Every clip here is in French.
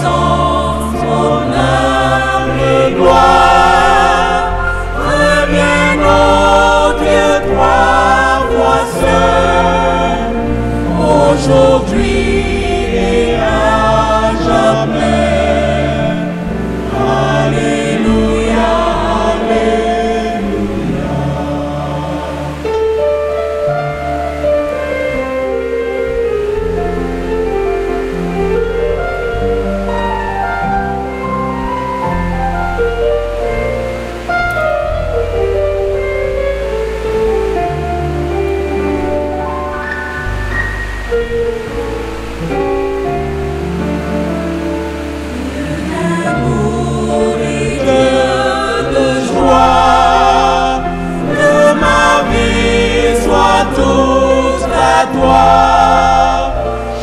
puissance, honneur et gloire reviennent au Dieu trois fois seul, aujourd'hui et à jamais. Alléluia, Alléluia. D'amour et de joie, que ma vie soit toute à toi.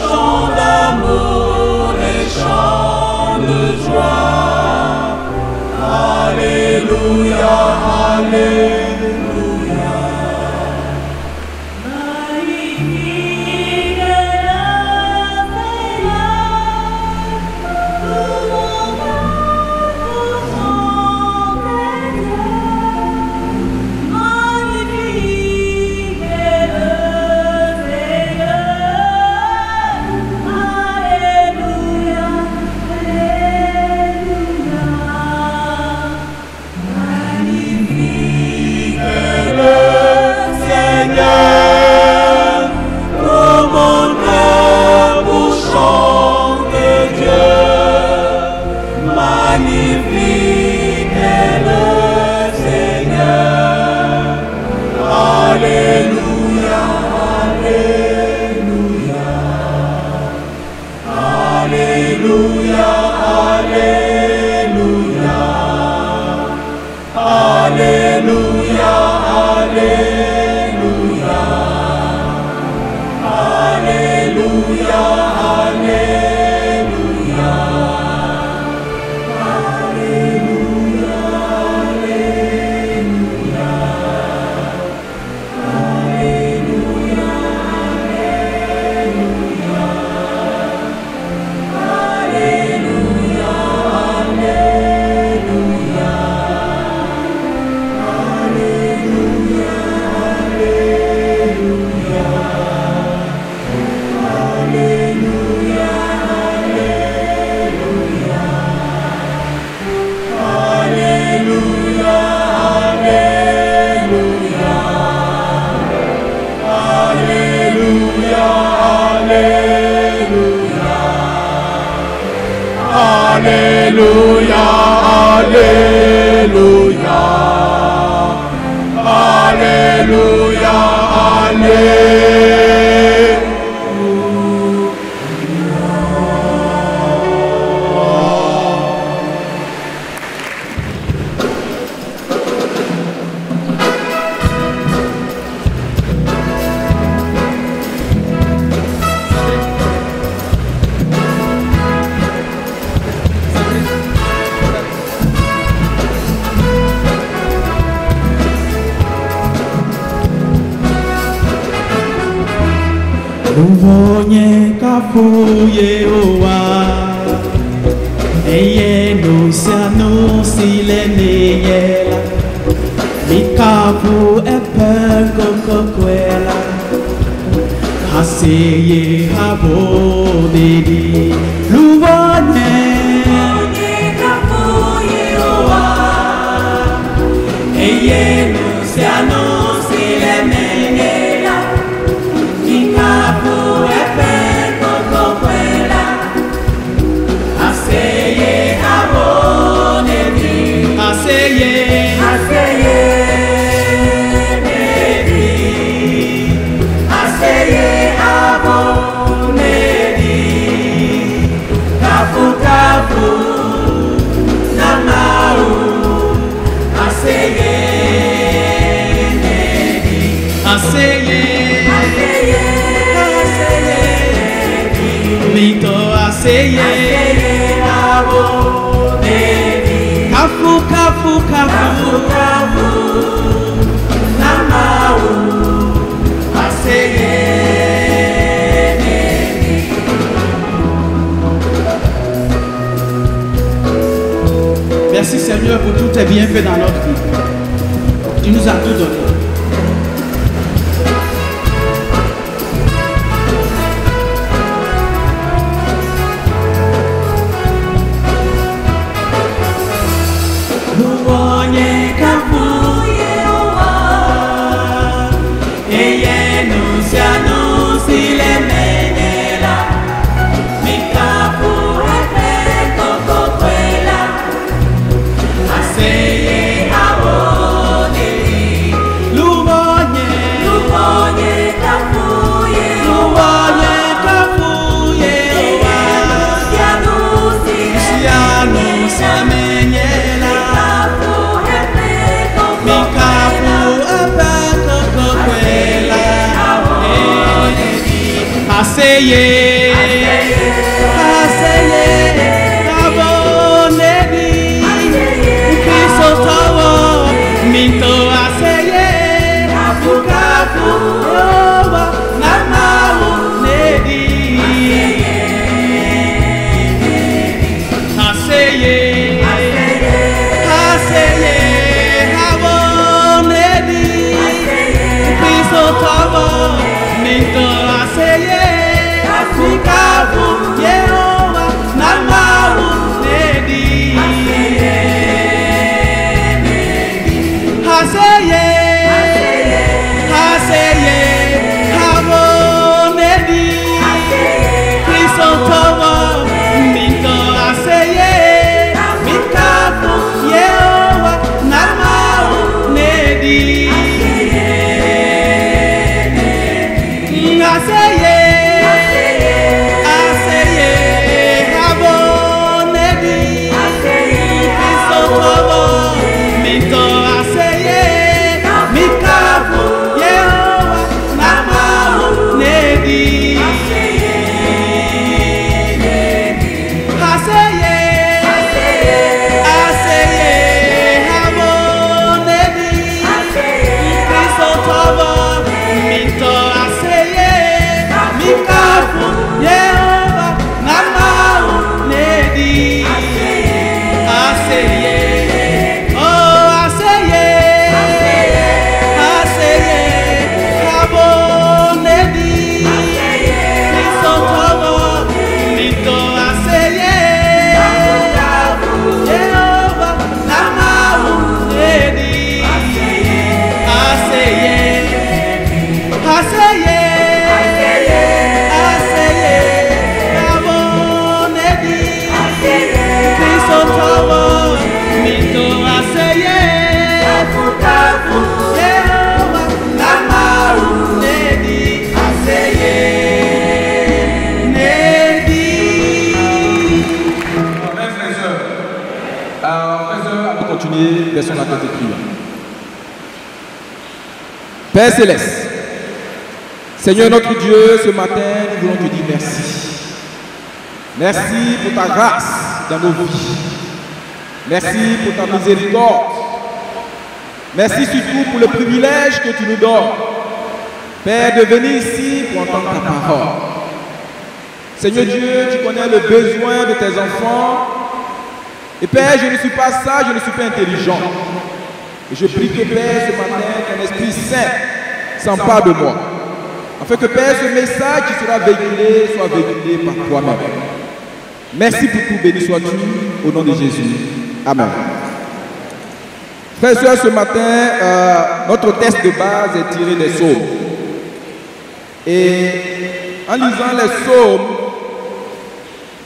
Chant d'amour et chant de joie. Alléluia, Alléluia. Magnifique est le Seigneur, tout mon cœur pour chanter Dieu. Magnifique est le Seigneur. Alléluia, Alléluia. Alléluia, Alléluia. Alléluia, Alléluia. Alléluia, Alléluia. Alléluia, Alléluia. Alléluia, Alléluia. Alléluia, Alléluia. Alléluia, Uvonye kafuye owa Eye no se anunci leneyela Mikapu epe kokokwela Haseye habo dedi Luvonye kafuye owa Eye no se anunci leneyela Mikapu epe kokokwela Aseye abonedi Aseye nedi Aseye abonedi Kafu kafu namau Aseye nedi Aseye Mito aseye Kafu kafu kafu namau aseye Merci Seigneur pour tous tes bienfaits dans notre vie. Tu nous as tout donné. Aseye, aseye, abonedi, Kristo tawo, minto aseye, kafu, yoba, namawu, nedi, aseye, aseye, abonedi, Kristo tawo, minto aseye. Kafu, Yehowa, namawu, nedi. Aseye, aseye, habo, nedi. Kristo tawo, minto aseye. Mikafu, Yehowa, namawu, nedi. Aseye. Baissons la tête et prions. Père Céleste, Seigneur notre Dieu, ce matin, nous voulons te dire merci. Merci pour ta grâce dans nos vies. Merci pour ta miséricorde. Merci surtout pour le privilège que tu nous donnes, Père, de venir ici pour entendre ta parole. Seigneur Dieu, tu connais le besoin de tes enfants. Et Père, je ne suis pas sage, je ne suis pas intelligent. Et je prie que Père, ce matin, ton Esprit Saint s'empare de moi. Afin que Père, ce message qui sera véhiculé soit véhiculé par toi-même. Merci pour tout, béni sois-tu, au nom de Jésus. Amen. Frères et sœurs, ce matin, notre texte de base est tiré des psaumes. Et en lisant les psaumes,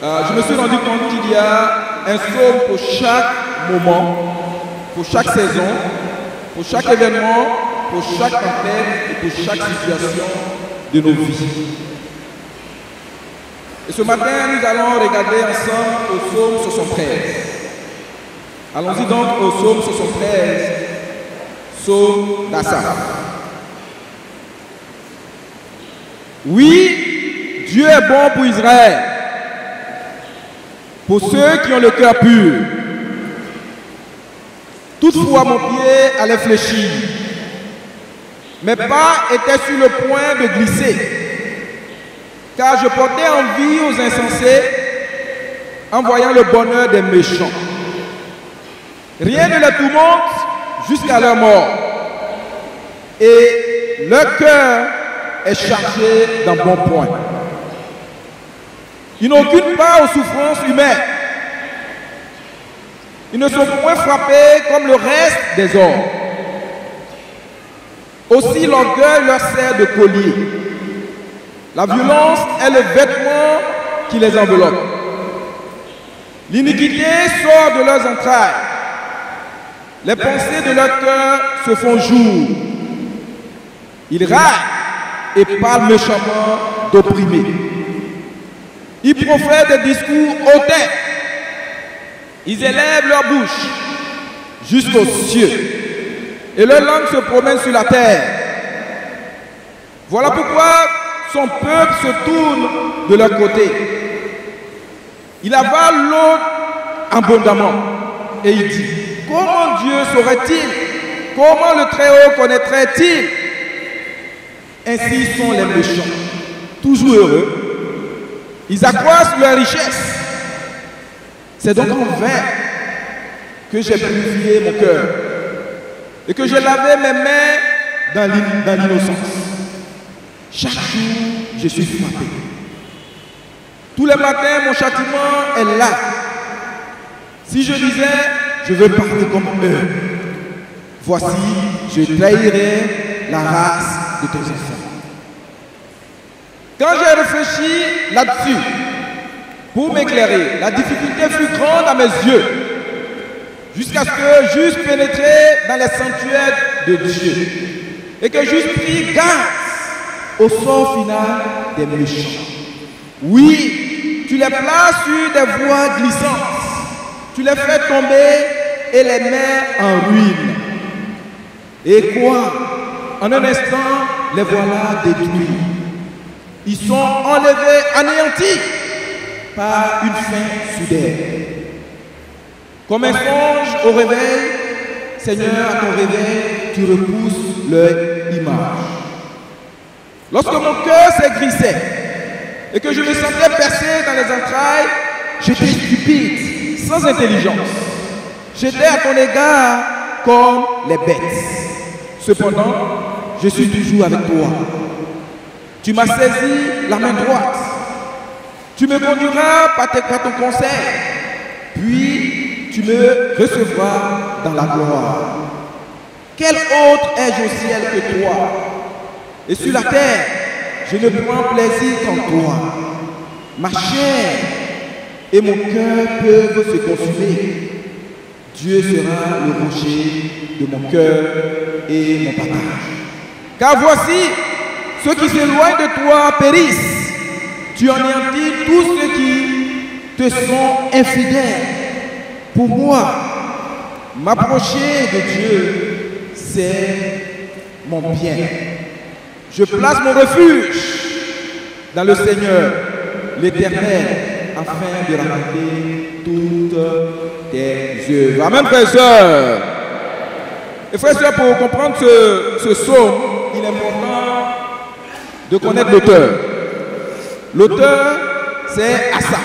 je me suis rendu compte qu'il y a un psaume pour chaque moment, pour chaque saison, pour chaque événement, pour chaque tempête et pour chaque situation de nos vies. Et ce matin, nous allons regarder ensemble au psaume 73. Allons-y donc au psaume 73, psaume d'Asaph. Oui, Dieu est bon pour Israël, pour ceux qui ont le cœur pur. Toutefois, mon pied allait fléchir. Mes pas étaient sur le point de glisser, car je portais envie aux insensés en voyant le bonheur des méchants. Rien ne les tourmente jusqu'à leur mort. Et leur cœur est chargé d'un bon point. Ils n'ont aucune part aux souffrances humaines. Ils ne sont point frappés comme le reste des hommes. Aussi l'orgueil leur sert de collier. La violence est le vêtement qui les enveloppe. L'iniquité sort de leurs entrailles. Les pensées de leur cœur se font jour. Ils raillent et parlent méchamment d'opprimés. Ils profèrent des discours hautains. Ils élèvent leur bouche jusqu'aux cieux. Et leur langue se promène sur la terre. Voilà pourquoi son peuple se tourne de leur côté. Il avale l'eau abondamment. Et il dit, comment Dieu saurait-il? Comment le Très-Haut connaîtrait-il? Ainsi sont les méchants, toujours heureux. Ils accroissent leur richesse. C'est donc en vain que j'ai purifié mon cœur et que j'ai lavé mes mains dans l'innocence. Chaque jour, je suis frappé. Tous les matins, mon châtiment est là. Si je disais, je veux parler comme eux, voici, je trahirai la race de tes enfants. Quand j'ai réfléchi là-dessus, pour m'éclairer, la difficulté fut grande à mes yeux, jusqu'à ce que j'eusse pénétré dans les sanctuaires de Dieu et que j'eusse pris garde au sort final des méchants. Oui, tu les places sur des voies glissantes, tu les fais tomber et les mets en ruine. Et quoi? En un instant, les voilà détruits. Ils sont enlevés, anéantis par une fin soudaine. Comme un songe au réveil, Seigneur, à ton réveil, tu repousses leur image. Lorsque mon cœur s'aigrissait et que je me sentais percé dans les entrailles, j'étais stupide, sans intelligence. J'étais à ton égard comme les bêtes. Cependant, je suis toujours avec toi. Tu m'as saisi la main droite. Tu me conduiras par ton conseil. Puis, tu me recevras dans la gloire. Quel autre ai-je au ciel que toi? Et sur la terre, je ne prends plaisir qu'en toi. Ma chair et mon cœur peuvent se consumer. Dieu sera le rocher de mon cœur et mon partage. Car voici, ceux qui s'éloignent de toi périssent. Tu anéantis tous ceux qui te sont infidèles. Pour moi, m'approcher de Dieu, c'est mon bien. Je place mon refuge dans le Seigneur, l'Éternel, afin de raconter toutes tes œuvres. Amen, frères et sœurs. Et frères et sœurs, pour comprendre ce psaume, il est important de connaître l'auteur. L'auteur, c'est Asaph.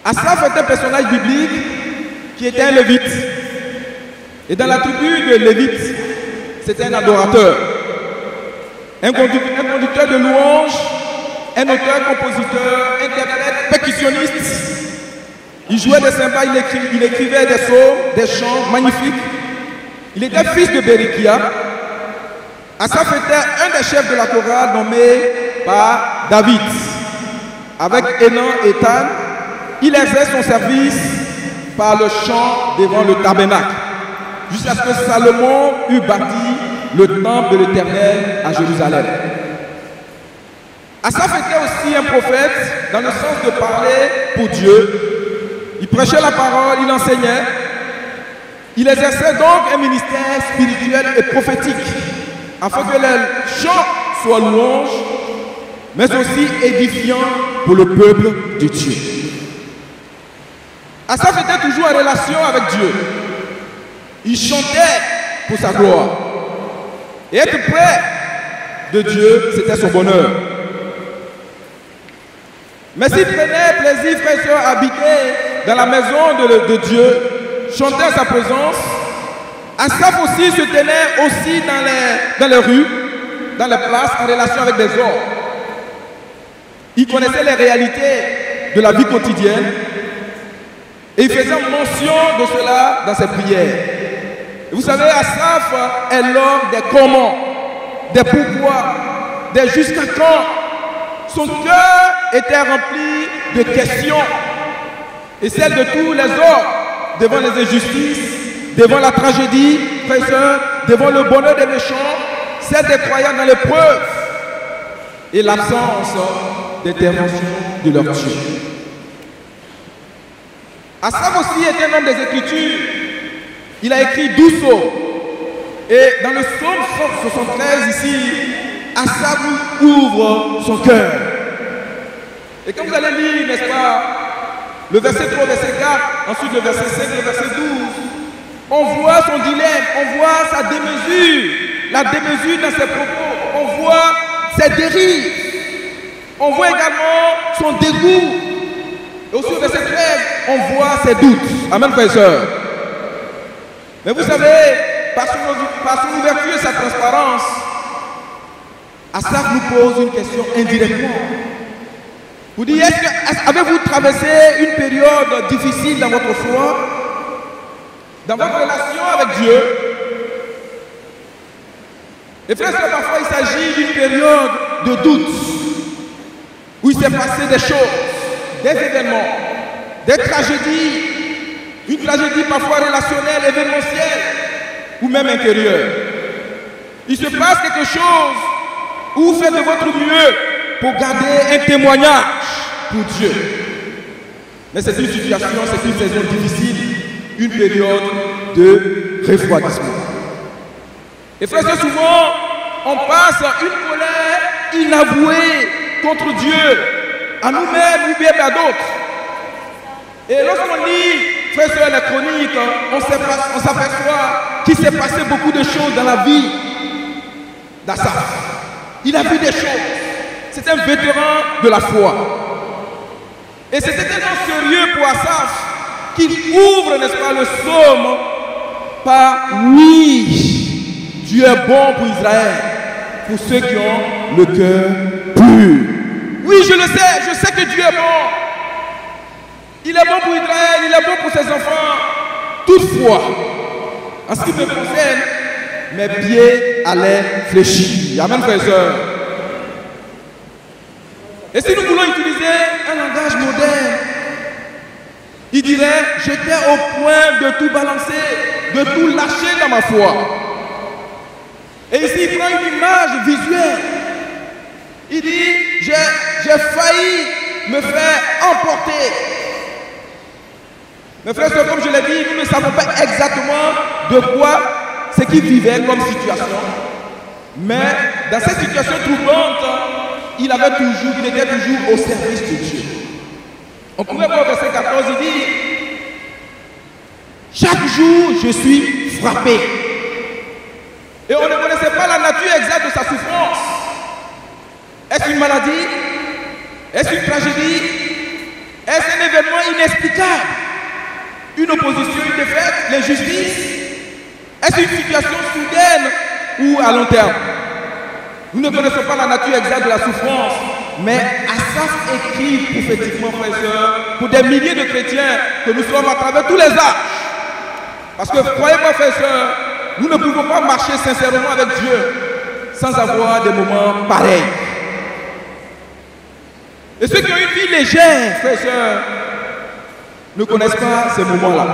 Asaph est un personnage biblique qui était un lévite. Et dans la tribu de Lévite, c'était un adorateur, un conducteur de louanges, un auteur, compositeur, interprète, percussionniste. Il jouait des cymbales, il écrivait des psaumes, des chants magnifiques. Il était fils de Bérikia. Asaph était un des chefs de la chorale nommé par David. Avec Hénan et Étan, il exerce son service par le chant devant le tabernacle, jusqu'à ce que Salomon eut bâti le temple de l'Éternel à Jérusalem. Asaph était aussi un prophète dans le sens de parler pour Dieu. Il prêchait la parole, il enseignait. Il exerçait donc un ministère spirituel et prophétique, afin que les chants soient louanges, mais aussi édifiants pour le peuple de Dieu. Asaph était toujours en relation avec Dieu. Il chantait pour sa gloire. Et être près de Dieu, c'était son bonheur. Mais s'il prenait plaisir, frères et sœurs, à habiter dans la maison de Dieu, chanter à sa présence. Asaph aussi se tenait aussi dans les rues, dans les places, en relation avec des hommes. Il connaissait les réalités de la vie quotidienne et il faisait mention de cela dans ses prières. Et vous savez, Asaph est l'homme des comment, des pourquoi, des jusqu'à quand. Son cœur était rempli de questions et celle de tous les hommes devant les injustices, devant la tragédie, frères et sœurs, devant le bonheur des méchants, celle des croyants dans l'épreuve et l'absence d'intervention de leur Dieu. Asaph aussi est un homme des Écritures. Il a écrit 12 psaumes. Et dans le psaume 73 ici, Asaph ouvre son cœur. Et quand vous allez lire, n'est-ce pas, le verset 3, verset 4, ensuite le verset 5, le verset 12, on voit son dilemme, on voit sa démesure, la démesure dans ses propos, on voit ses dérives, on voit également son dégoût. Et aussi au verset 13, on voit ses doutes. Amen, frères et sœurs. Mais vous savez, par son ouverture et sa transparence, Asaph nous pose une question indirectement. Vous dites, avez-vous traversé une période difficile dans votre foi, dans votre relation avec Dieu? Et frère, parfois il s'agit d'une période de doute, où il s'est passé des choses, des événements, des tragédies, une tragédie parfois relationnelle, événementielle, ou même intérieure. Il se passe quelque chose où vous faites de votre mieux pour garder un témoignage pour Dieu. Mais c'est une situation, c'est une saison difficile, une période de refroidissement. Et frère, souvent, on passe une colère inavouée contre Dieu, à nous-mêmes ou bien à d'autres. Et lorsqu'on lit, frère, sur la chronique, on s'aperçoit qu'il s'est passé beaucoup de choses dans la vie d'Asaph. Il a vu des choses. C'est un vétéran de la foi. Et c'était tellement sérieux pour Asaph qu'il ouvre, n'est-ce pas, le psaume par oui, Dieu est bon pour Israël, pour ceux qui ont le cœur pur. Oui, je le sais, je sais que Dieu est bon. Il est bon pour Israël, il est bon pour ses enfants. Toutefois, en ce qui me concerne, mes pieds allaient fléchir. Amen, frères et sœurs. Et si nous voulons utiliser un langage moderne, il dirait, j'étais au point de tout balancer, de tout lâcher dans ma foi. Et ici, il prend une image visuelle. Il dit, j'ai failli me faire emporter. Mes frères et sœurs, comme je l'ai dit, nous ne savons pas exactement de quoi c'est qu'il vivait comme situation. Mais dans cette situation troublante, il était toujours au service de Dieu. On pourrait voir au verset 14, il dit, chaque jour je suis frappé. Et on ne connaissait pas la nature exacte de sa souffrance. Est-ce une maladie? Est-ce une tragédie? Est-ce un événement inexplicable? Une opposition, une défaite, l'injustice? Est-ce une situation soudaine ou à long terme? Nous ne connaissons pas la nature exacte de la souffrance, mais Asaph écrit prophétiquement, frères et sœurs, pour des milliers de chrétiens que nous sommes à travers tous les âges. Parce que croyez-moi, frères et sœurs, nous ne pouvons pas marcher sincèrement avec Dieu sans avoir des moments pareils. Et ceux qui ont une vie légère, frères et sœurs, ne connaissent pas ces moments-là.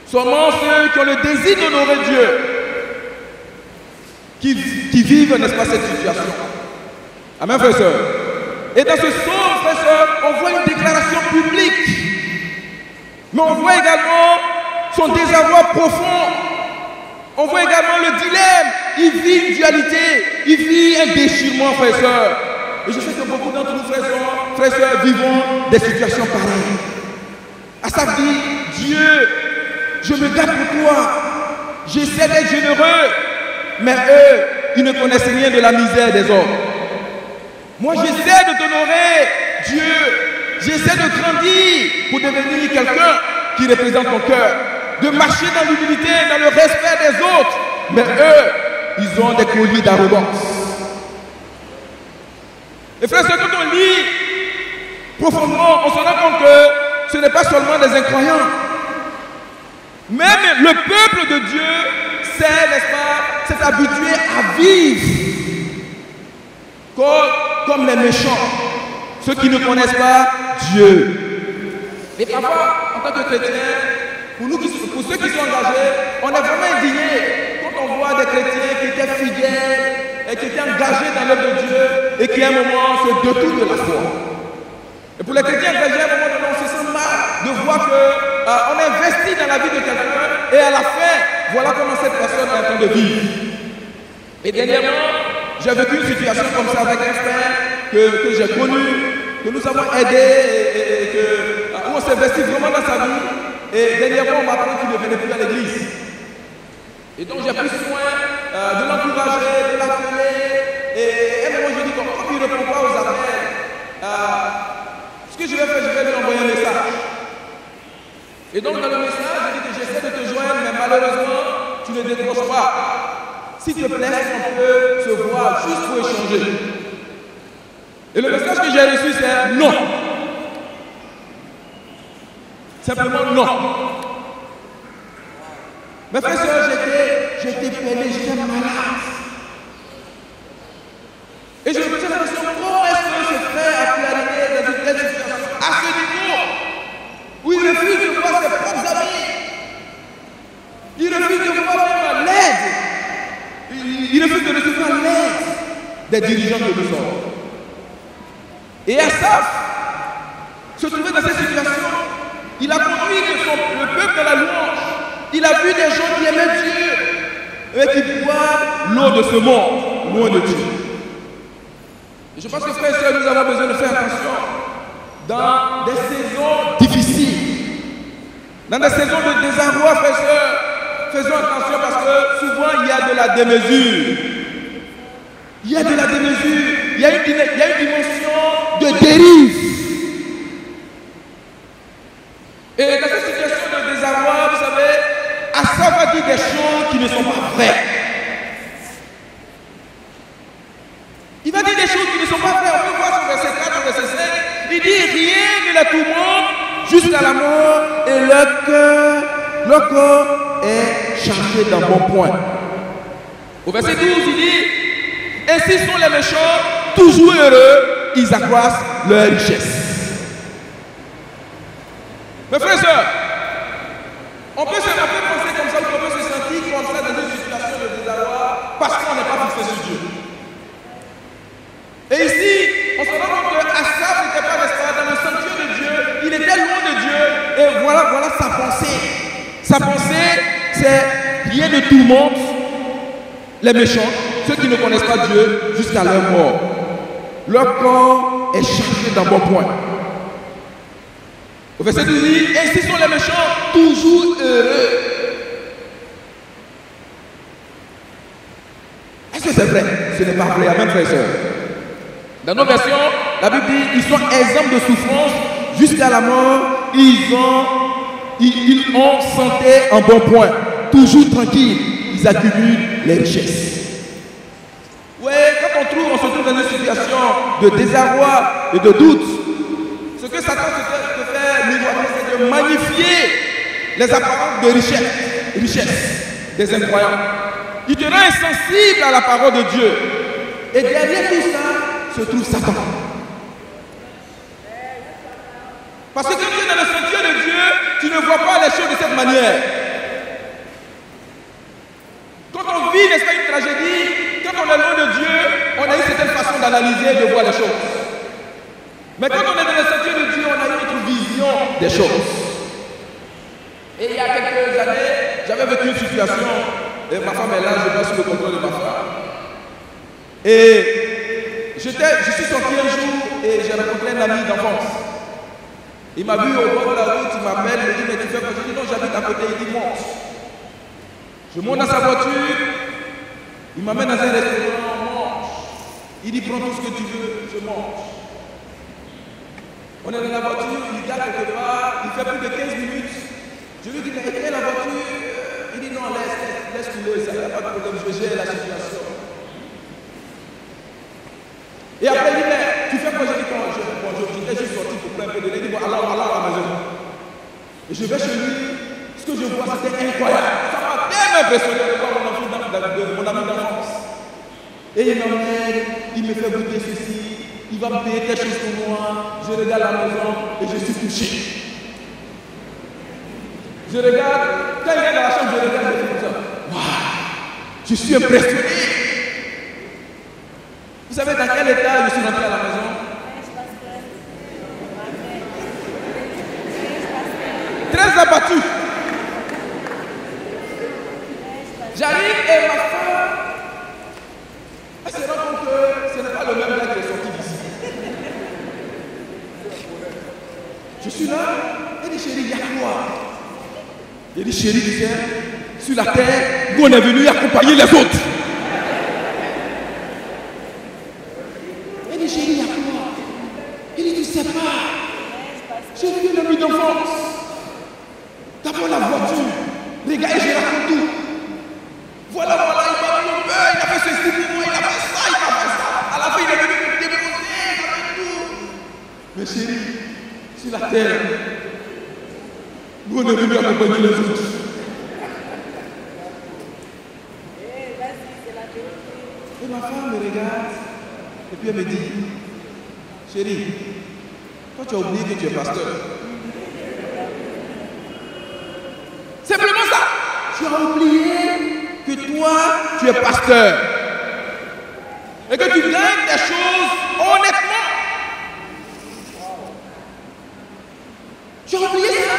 Seulement ceux qui ont le désir d'honorer Dieu, qui vivent, n'est-ce pas, cette situation. Amen, frères et sœurs. Et dans ce psaume, frères et sœurs, on voit une déclaration publique. Mais on voit également son désarroi profond. On voit également le dilemme. Il vit une dualité. Il vit un déchirement, frères et sœurs. Et je sais que beaucoup d'entre nous, frères et sœurs, vivons des situations pareilles. Asaph dit, Dieu, je me garde pour toi. J'essaie d'être généreux. Mais eux, ils ne connaissent rien de la misère des hommes. Moi, j'essaie de t'honorer, Dieu. J'essaie de grandir pour devenir quelqu'un. qui représente ton cœur, de marcher dans l'humilité, dans le respect des autres. Mais eux, ils ont des colliers d'arrogance. Et frères, quand on lit profondément, on se rend compte que ce n'est pas seulement des incroyants. Même le peuple de Dieu sait, n'est-ce pas, s'est habitué à vivre comme les méchants, ceux qui ne connaissent pas Dieu. Et parfois, en tant que chrétiens, pour ceux qui sont engagés, on est vraiment indignés quand on voit des chrétiens qui étaient fidèles et qui étaient engagés dans l'œuvre de Dieu et qui à un moment se détournent de la foi. Et pour les chrétiens engagés, à un moment donné, on se sent mal de voir qu'on investit dans la vie de quelqu'un et à la fin, voilà comment cette personne est en train de vivre. Et dernièrement, j'ai vécu une situation comme ça avec un frère que j'ai connu, que nous avons aidé où on s'est investi vraiment dans sa vie. Et dernièrement, on m'a appris qu'il ne venait plus à l'église. Et donc j'ai pris soin de l'encourager, de l'appeler. Et à un moment, je dis, comme il ne répond pas aux appels, ce que je vais faire, je vais lui envoyer un message. Et donc dans le message, je dis que j'essaie de te joindre, mais malheureusement, tu ne décroches pas. S'il te plaît, on peut se voir juste pour échanger. Et le message que j'ai reçu, c'est non. Simplement non. Mes frères et sœurs, j'étais peiné, j'étais malade. Et je me posais la question, comment est-ce que ce frère a pu arriver dans une telle situation, à ce niveau, où il refuse de voir ses propres amis, il refuse de voir même l'aide, il refuse de recevoir l'aide des dirigeants que nous sommes. Et Asaph se trouvait dans cette situation. Il a conduit le peuple dans la louange. Il a vu des gens qui aimaient Dieu et qui boivent l'eau de ce monde, loin de Dieu. Et je pense que frères et sœurs, nous avons besoin de faire attention dans des saisons difficiles, dans des saisons de désarroi, frères et sœurs. Faisons attention parce que souvent il y a de la démesure. Il y a de la démesure, il y a une dimension de dérive. Et dans cette situation de désarroi, vous savez, Asaph a dit des choses qui ne sont pas vraies. Il va dire des choses qui ne sont pas vraies. On peut voir sur verset 4 ou verset 5. Il dit rien ne la tourmente jusqu'à la mort et leur corps est chargé d'un bon point. Au verset 12, il dit ainsi sont les méchants, toujours heureux, ils accroissent leur richesse. Mes frères et sœurs, on peut penser comme ça, on peut se sentir comme ça dans une situation de désarroi parce qu'on n'est pas fixé sur Dieu. Et ici, on se rend compte qu'Asaph n'était pas, n'est-ce pas, dans le sanctuaire de Dieu, il était loin de Dieu, et voilà sa pensée. Sa pensée, c'est rien ne tourmente les méchants, ceux qui ne connaissent pas Dieu, jusqu'à leur mort. Leur corps est chargé d'un bon point. Au verset 12, il dit, ainsi sont les méchants, toujours heureux. Est-ce que c'est vrai? Ce n'est pas vrai, amen, frères et sœurs. Dans nos versions, la Bible dit, ils sont exempts de souffrance jusqu'à la mort, ils ont santé en bon point, toujours tranquilles, ils accumulent les richesses. Oui, quand on se trouve dans une situation de désarroi et de doute, ce que Satan te fait miroiter, c'est de magnifier les apparences de richesse des incroyants. Il te rend insensible à la parole de Dieu. Et derrière tout ça se trouve Satan. Parce que quand tu es dans le sanctuaire de Dieu, tu ne vois pas les choses de cette manière. Quand on vit, n'est-ce pas, une tragédie, quand on est loin de Dieu, on a une certaine façon d'analyser, de voir les choses. Mais quand on est dans le sanctuaire de Dieu, on a une autre vision des choses. Et il y a quelques années, j'avais vécu une situation, et ma femme est là, je vais sous le contrôle de ma femme. Et je suis sorti un jour et j'ai rencontré un ami d'enfance. Il m'a vu au bord de la route, il m'appelle, il me dit, mais tu fais quoi? Je dis, non, j'habite à côté, il dit, monte. Je monte dans sa voiture, il m'amène dans un restaurant, on mange. Il dit, prends tout ce que tu veux, je mange. On est dans la voiture, il garde quelque part, il fait plus de 15 minutes, Et je vais chez lui, ce que je vois, c'était incroyable. Ça m'a tellement impressionné de voir mon ami d'enfance. Et il m'emmène, il me fait goûter ceci, il va me payer quelque chose pour moi. Je regarde la maison et je suis touché. Je regarde, quand il est dans la chambre, je regarde et je fais comme ça. Waouh, je suis impressionné. Vous savez dans quel état je suis rentré à la maison? Très abattu. J'arrive et ma femme, elle se rend compte que ce n'est pas le même gars qui est sorti d'ici. Je suis là, elle dit chérie, il y a quoi? Il dit chérie, tu sais, sur la terre, nous on est venu accompagner les autres. Elle dit chérie, il y a quoi? Il dit tu sais pas, j'ai vu un ami d'enfance. D'abord la voiture, regardez, je raconte tout. Voilà, il m'a mis au beurre, il a fait ceci pour moi, il a fait ça, il a fait ça. À la fin, il est venu me déposer, il a fait tout. Mais chérie, sur la terre, nous on est venus accompagner les autres. Et ma femme me regarde, et puis elle me dit, chérie, toi tu as oublié que tu es pasteur. Simplement ça. Tu as oublié que toi, tu es pasteur. Et que tu gagnes des choses honnêtement. Tu as oublié ça.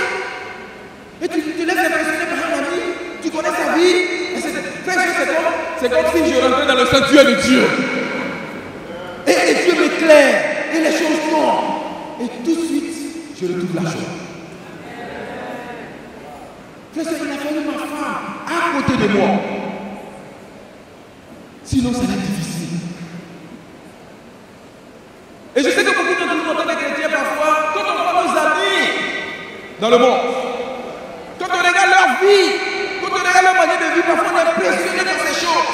Et tu te laisses impressionner par un ami. Tu connais sa vie. C'est comme si je rentrais dans le sanctuaire de Dieu. Et Dieu m'éclaire. Et les choses tombent. Et tout de suite, je retrouve la joie. Il a fallu ma femme à côté de moi. Sinon, ça va être difficile. Et je sais que beaucoup d'entre nous, en tant que chrétiens, parfois, quand on voit nos amis dans le monde, quand on regarde leur vie, quand on regarde leur manière de vivre, parfois on est impressionné par ces choses.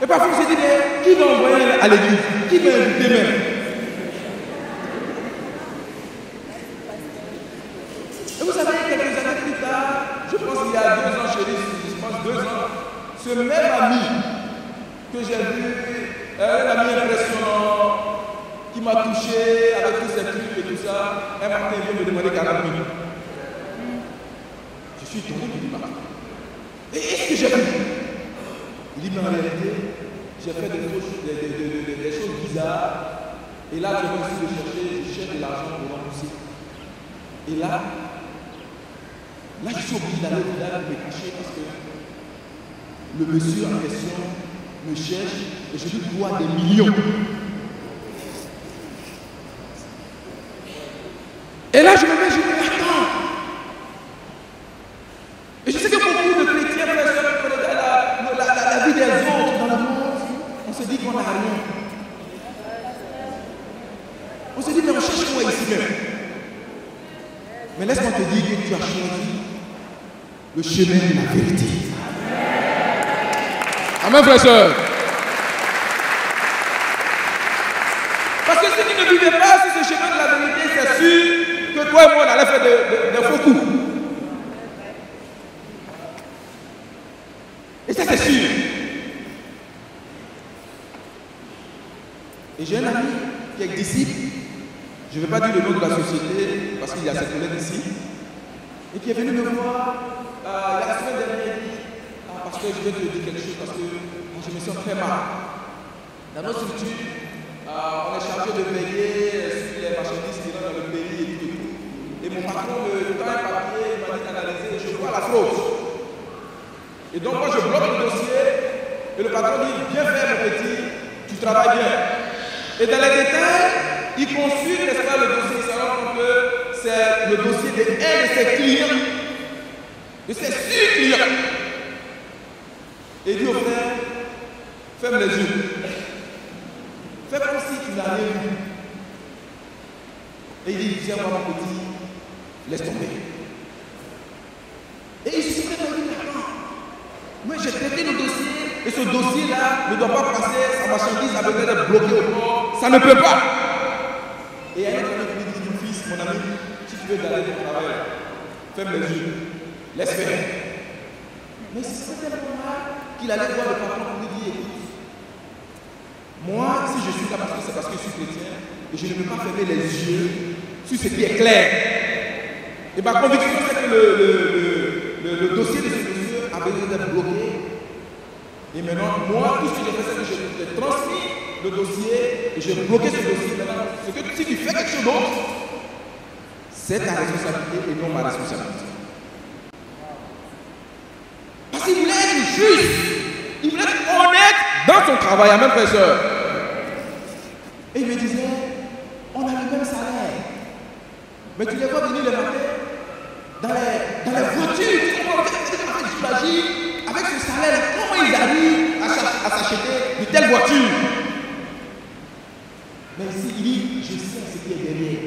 Et parfois on se dit, mais qui va envoyer à l'église? Qui va inviter même? Et vous savez, quelques années plus tard, je pense qu'il y a 2 ans, chérie, je pense 2 ans, ce même ami que j'ai vu, un ami impressionnant, qui m'a touché avec tous ces trucs et tout ça, un matin, il vient me demander 40 minutes. Je suis tombé du matin. Et est-ce que j'ai vu? Il dit, mais en réalité, j'ai fait des choses bizarres. Et là, je vais essayer de chercher de l'argent pour rembourser. Et là, je suis obligé d'aller me cacher parce que le monsieur en question me cherche et je lui dois des millions. Et là, je me mets, je me dis, attends. Et je sais que beaucoup de chrétiens, la vie des autres dans le monde, on se dit qu'on n'a rien. On se dit, mais on cherche quoi ici même? Mais laisse-moi te dire que tu as choisi le chemin de la vérité. Amen, frère et soeur. Parce que si tu ne vivais pas sur ce chemin de la vérité, c'est sûr que toi et moi, on allait faire des faux coups. Et ça, c'est sûr. Et j'ai un ami qui est disciple. Je ne vais pas dire le nom de la société parce qu'il y a ses collègues ici. Et qui est venu me voir la semaine dernière. Il dit, parce que je vais te dire quelque chose parce que je me sens très mal. Dans notre structure, on est chargé de veiller sur les marchandises qui rentrent dans le pays et tout. Et mon patron me tend un papier, il m'a dit d'analyser et je vois la fraude. Et donc moi je bloque le dossier et le patron dit, bien fait mon petit, tu travailles bien. Et dans les détails, il consulte, n'est-ce pas, le dossier, il se rend compte que c'est le dossier d'un de ses clients, de ses 6 clients. Et il dit au frère, ferme les yeux. Fais comme si tu n'as rien vu. Et il dit, viens voir mon petit, laisse tomber. Et il se prépare, il dit, attends, moi j'ai traité le dossier, et ce dossier-là ne doit pas passer, sa marchandise a besoin d'être bloquée au port, ça ne peut pas. Et il y a un autre qui dit, mon fils, mon ami, si tu tu veux d'aller au travail, ferme les yeux, laisse faire. Mais c'est tellement mal qu'il allait voir le patron pour lui dire, écoute, moi, si je suis là parce que c'est parce que je suis chrétien, et je ne peux pas fermer les yeux sur ce qui est clair. Et ma conviction, c'est que le dossier de ce monsieur a besoin d'être bloqué. Et maintenant, moi, tout ce que j'ai fait, c'est que j'ai transmis le dossier et j'ai bloqué ce dossier. Maintenant, si tu fais quelque chose d'autre, c'est ta responsabilité et non ma responsabilité. Parce qu'il voulait être juste, il voulait être honnête dans son travail, à même frère et soeur. Et il me disait, on a le même salaire. Mais tu les vois venir le matin dans les voitures, tu comprends? J'imagine, avec ce salaire, comment ils arrivent à s'acheter de telles voitures? Mais ici, il dit, je sais ce qui est derrière.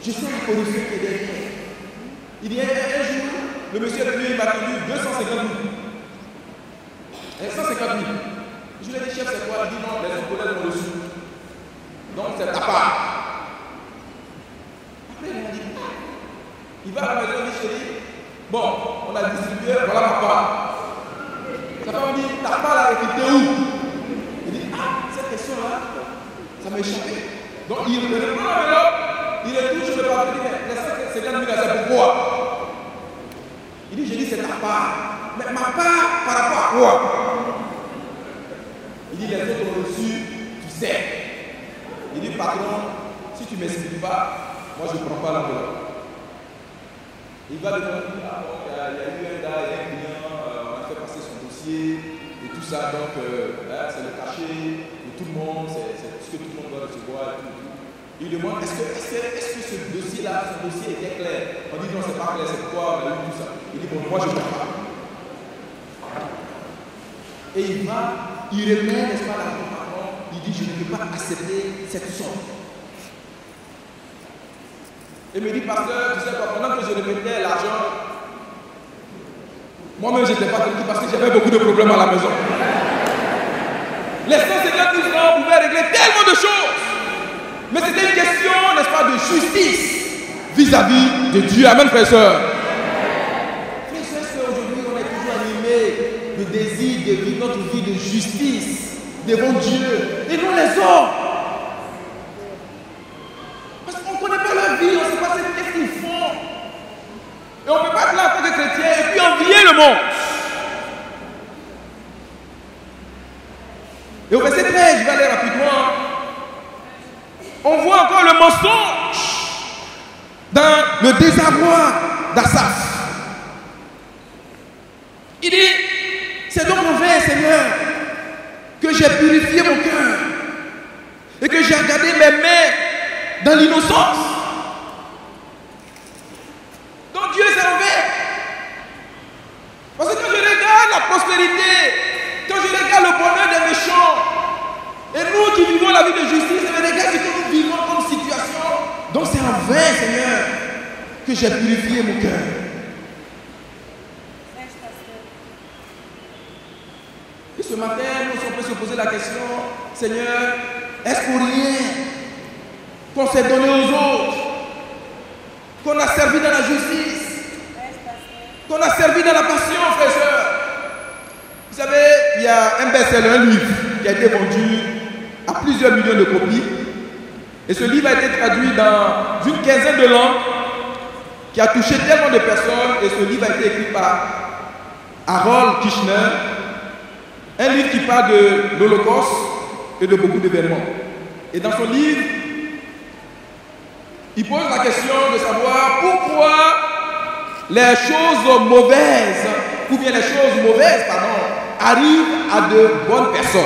Je sais la corruption qui est derrière. Il dit, un jour, le monsieur est venu, il m'a tenu 250 000. 150 000. Je lui ai dit, chef, c'est quoi? Il dit, non, les employés l'ont reçu. Donc, c'est ta part. Après, il m'a dit, il va à la maison, il dit, chérie, bon, on a distribué, voilà ma part. Sa femme dit, ta part là, elle était où? Il dit, ah, cette question-là, ça m'a échappé. Donc, il reprend l'enveloppe, il retourne sur le papier, il dit, mais les 50 000 là, c'est pourquoi? Il dit, j'ai dit, c'est ta part. Mais ma part, par rapport à quoi? Il dit, les autres ont reçu, tu sais. Il dit, patron, si tu ne m'expliques pas, moi je ne prends pas l'enveloppe. Il va devant lui, ah, donc, il y a eu un gars, il y a un client, on a fait passer son dossier et tout ça, donc c'est le cachet de tout le monde, c'est ce que tout le monde doit recevoir et tout. Il demande, est-ce que ce dossier-là, ce dossier était clair? On dit non, c'est pas clair, c'est pourquoi on a eu tout ça. Il dit, bon, moi je ne prends pas. Et il va, il remet, n'est-ce pas, l'argent par contre, il dit, je ne peux pas accepter cette somme. Et me dit, pasteur, tu sais pas, pendant que je remettais l'argent, moi-même, je n'étais pas tranquille parce que j'avais beaucoup de problèmes à la maison. Les 150 000 francs pouvaient régler tellement de choses. Mais c'était une question, n'est-ce pas, de justice vis-à-vis de Dieu. Amen, frères et sœurs. Frères et sœurs, aujourd'hui, on est toujours animé de désir de vivre notre vie de justice devant Dieu et non les hommes. Parce qu'on ne connaît pas leur vie, on ne sait pas qu'est-ce qu'ils font. Et on ne peut pas être là en tant que chrétien et puis envier le monde. Et au verset 13, je vais aller rapidement. On voit encore le mensonge dans le désarroi d'Asaph. Il dit, c'est donc envers, Seigneur, que j'ai purifié mon cœur et que j'ai regardé mes mains dans l'innocence. Donc Dieu s'est envers. Parce que quand je regarde la prospérité, quand je regarde le bonheur des méchants, et nous qui vivons la vie de justice, je regarde ce que nous vivons comme situation. Donc c'est envers, Seigneur, que j'ai purifié mon cœur. Et ce matin, nous on peut se poser la question, Seigneur, est-ce pour rien qu'on s'est donné aux autres, qu'on a servi dans la justice, qu'on a servi dans la passion, frères et sœurs? Vous savez, il y a un best-seller, un livre qui a été vendu à plusieurs millions de copies. Et ce livre a été traduit dans une quinzaine de langues, qui a touché tellement de personnes. Et ce livre a été écrit par Harold Kushner, un livre qui parle de l'Holocauste et de beaucoup d'événements. Et dans son livre, il pose la question de savoir pourquoi les choses mauvaises, ou bien les choses mauvaises, pardon, arrivent à de bonnes personnes.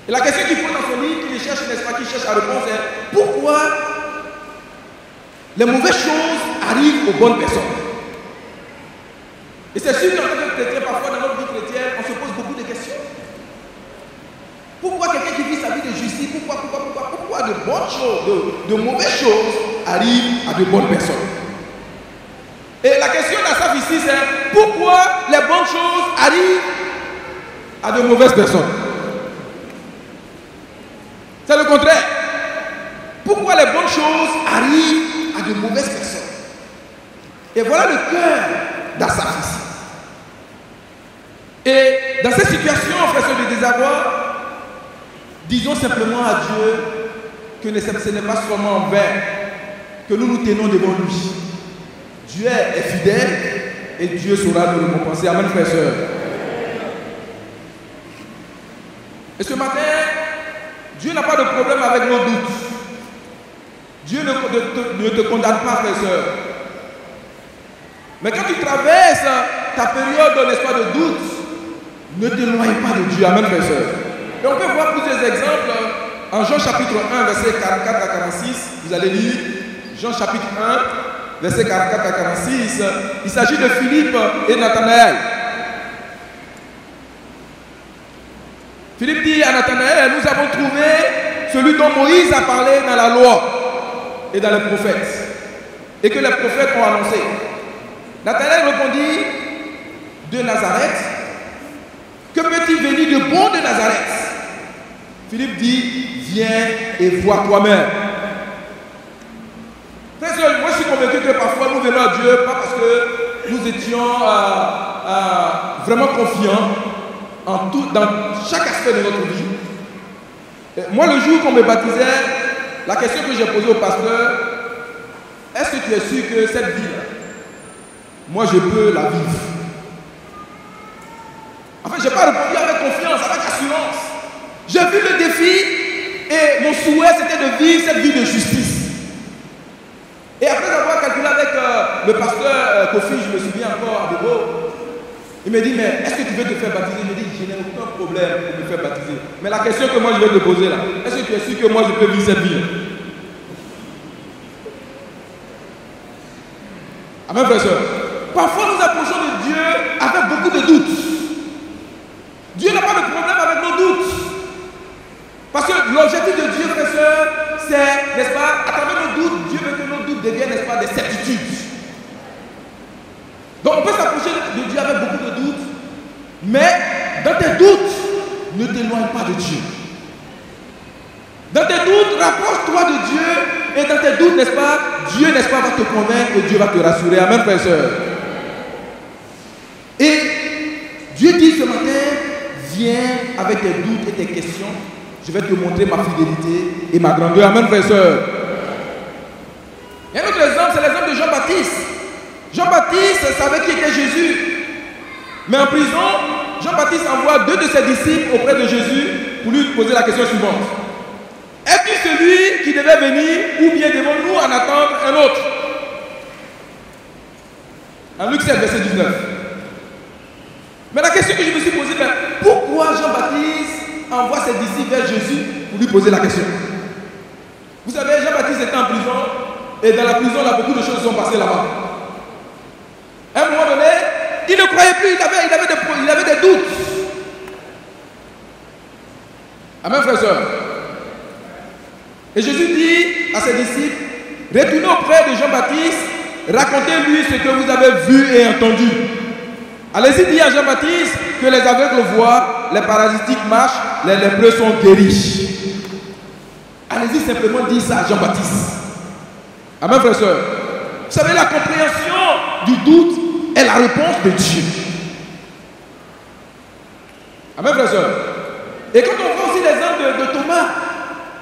Et la question qu'il pose dans son livre, qu'il cherche, n'est-ce pas, qu'il cherche à répondre, c'est pourquoi les mauvaises choses arrivent aux bonnes personnes. Et c'est sûr qu'en tant que chrétien, parfois dans notre vie chrétienne, on se pose beaucoup de questions. Pourquoi quelqu'un qui vit sa vie de justice, pourquoi de bonnes choses, de mauvaises choses arrivent à de bonnes personnes? Et la question d'Asaph ici, c'est pourquoi les bonnes choses arrivent à de mauvaises personnes? C'est le contraire. Pourquoi les bonnes choses arrivent à de mauvaises personnes? Et voilà le cœur d'Asaph ici. Et dans cette situation, frères de désarroi, disons simplement à Dieu que ce n'est pas seulement en vain que nous nous tenons devant lui. Dieu est fidèle et Dieu saura nous récompenser. Amen, frères et sœurs. Et ce matin, Dieu n'a pas de problème avec nos doutes. Dieu ne te condamne pas, frères et sœurs. Mais quand tu traverses ta période, n'est-ce pas, de doute, ne t'éloigne pas de Dieu. Amen, frères et sœurs. Et on peut voir plusieurs exemples. En Jean chapitre 1, verset 44 à 46, vous allez lire. Jean chapitre 1, verset 44 à 46. Il s'agit de Philippe et Nathanaël. Philippe dit à Nathanaël, nous avons trouvé celui dont Moïse a parlé dans la loi et dans les prophètes, et que les prophètes ont annoncé. Nathanaël répondit, de Nazareth, que peut-il venir de bon de Nazareth? Philippe dit, viens et vois toi-même. Frère, moi je suis convaincu que parfois nous venons à Dieu, pas parce que nous étions vraiment confiants dans chaque aspect de notre vie. Et moi, le jour qu'on me baptisait, la question que j'ai posée au pasteur, est-ce que tu es sûr que cette vie, moi je peux la vivre? En fait, je n'ai pas répondu avec confiance, avec assurance. J'ai vu le défi et mon souhait c'était de vivre cette vie de justice. Et après avoir calculé avec le pasteur Kofi, je me souviens encore à Bébo, il me dit, mais est-ce que tu veux te faire baptiser? Je me dis, je n'ai aucun problème pour me faire baptiser. Mais la question que moi je vais te poser là, est-ce que tu es sûr que moi je peux vivre cette vie? Amen, frère et soeur. Parfois nous approchons de Dieu avec beaucoup de doutes. Dieu n'a pas de problème avec nos doutes. Parce que l'objectif de Dieu, frère et soeur, c'est, n'est-ce pas, à travers nos doutes, Dieu veut que nos doutes deviennent, n'est-ce pas, des certitudes. Donc on peut s'approcher de Dieu avec beaucoup de doutes, mais dans tes doutes, ne t'éloigne pas de Dieu. Dans tes doutes, rapproche-toi de Dieu, et dans tes doutes, n'est-ce pas, Dieu, n'est-ce pas, va te convaincre et Dieu va te rassurer. Amen, frère et soeur. Et Dieu dit ce matin, viens avec tes doutes et tes questions, je vais te montrer ma fidélité et ma grandeur. Amen, frère et soeur. Et un autre exemple, c'est l'exemple de Jean-Baptiste. Jean-Baptiste savait qui était Jésus. Mais en prison, Jean-Baptiste envoie 2 de ses disciples auprès de Jésus pour lui poser la question suivante. Es-tu celui qui devait venir ou bien devons-nous en attendre un autre? En Luc 7, verset 19. Mais la question que je me suis posée, pourquoi Jean-Baptiste envoie ses disciples vers Jésus pour lui poser la question? Vous savez, Jean-Baptiste était en prison et dans la prison, là, beaucoup de choses sont passées là-bas. À un moment donné, il ne croyait plus, il avait des doutes. Amen, frère et soeur. Et Jésus dit à ses disciples, retournez auprès de Jean-Baptiste, racontez-lui ce que vous avez vu et entendu. Allez-y dire à Jean-Baptiste que les aveugles voient, les paralytiques marchent, les lépreux sont guéris. Allez-y simplement dire ça à Jean-Baptiste. Amen, frère et soeur. Vous savez, la compréhension du doute est la réponse de Dieu. Amen, frère et soeur. Et quand on voit aussi l'exemple de Thomas,